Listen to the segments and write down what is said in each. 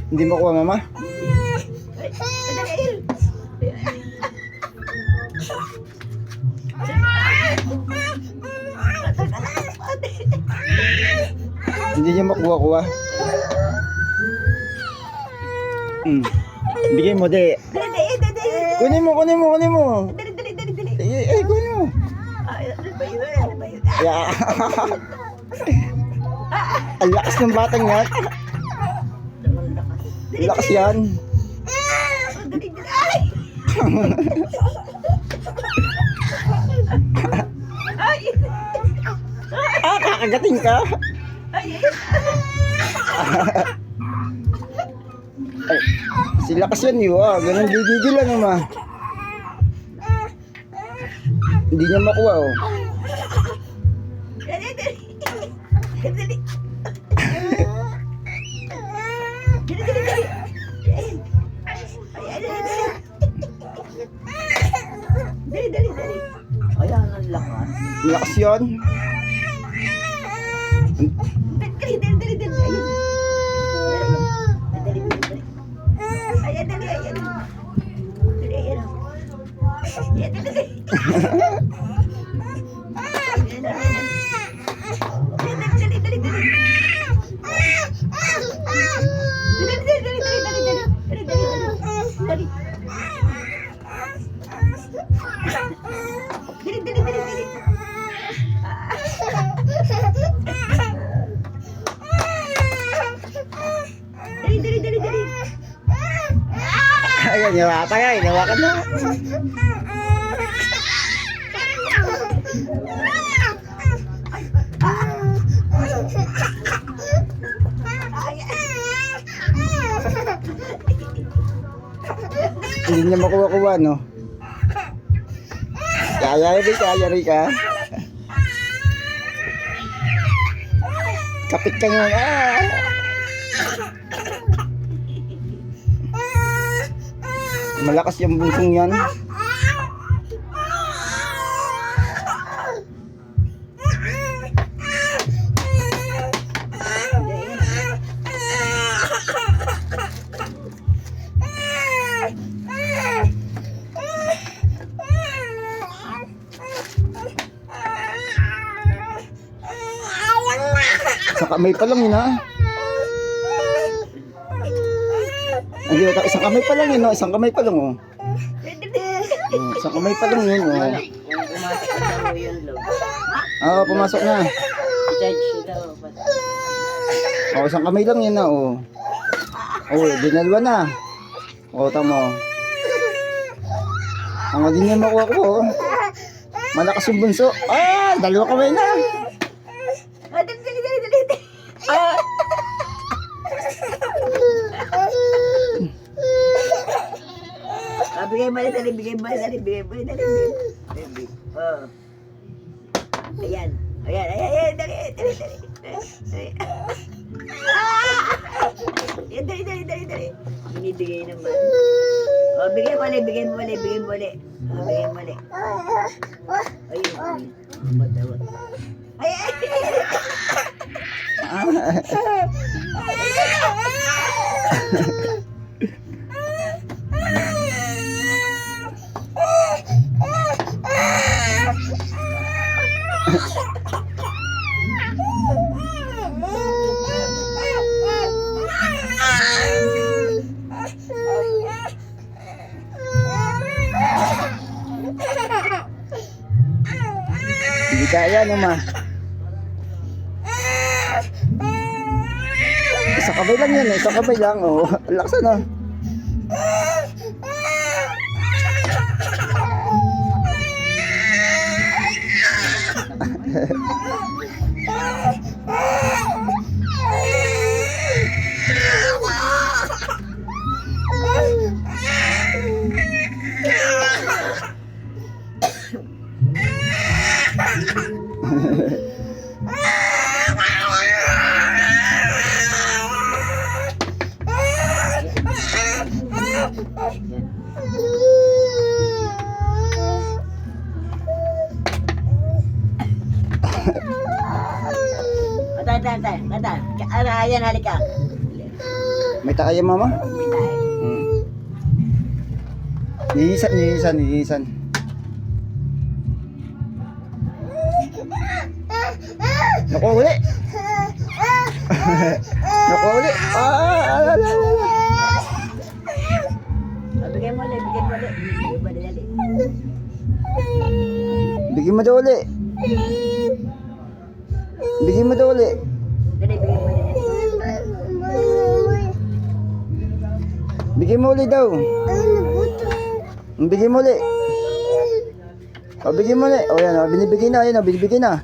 Hindi makuha, mama? Hindi niya makuha-kuha. Bigay mo, de. Kunin mo. Dali. Kunin mo. Ano ba yun? Yeah. Ang lakas ng batang yan. Ang lakas yan. Dali. Ay! Kakagating ka. Ay! Ay, si lakas yan yun. Ganun gigigil lang naman. Hindi niya makuha, oh. Dali. Dali. Ayan, ang lakas. Ang lakas yan. Dali. Ayan. Dali. Ayan, hinawakan na. Hindi niya makuha-kuha, no? Kayari ka. Kapit ka nga. Malakas yung bunsong yan. Sa kamay pa lang yun, ha? Hindi, isang kamay pa lang yun, no? Isang kamay pa lang, oh. Isang kamay pa lang yun, oh. Pumasok na daw yun, love. Oo, pumasok na. Judge daw. Oh, isang kamay lang yun, na, oh. Oh, dinalwa na. Oh, tamo. Ang din niya makuha ko, oh. Malakas yung bunso. Ah, dalawa kamay na. Dali. Bigay mo dali. Oh. Ayan, dali. Dali. Binibigay naman. Oh, bigay mo ulit. Ayun. Matawa. Ay! Hindi kaya naman. Isang kamay lang yan, isang kamay lang, oh. Lakas na. Tata. Ayan, halika. May takaya mama? May tayo. Nilisan. Naku, uli. Naku, uli. Bigay mo ulit, bigay mo ulit. Bigay mo ulit, dali. Bigyan mo daw uli. Bigyan mo daw uli. Dali, bigay mo ulit, dali. Bigyan mo uli daw. Bigyan mo uli. O, bigyan mo uli. O, yan. O, binibigay na. Ayan, o, binibigay na.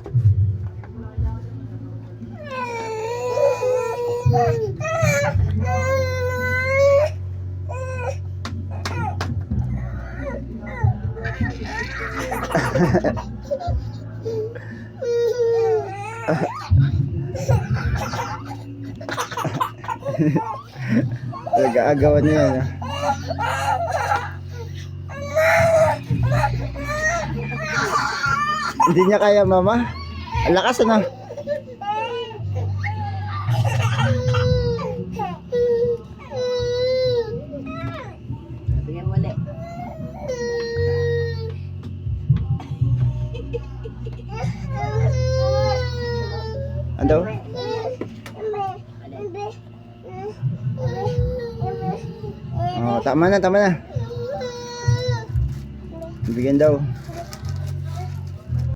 Nag-aagawan niya yan. Hindi niya kaya mama. Ang lakas ano. Bigay mo ulit. Ano? Oh, tama na. Bigyan daw.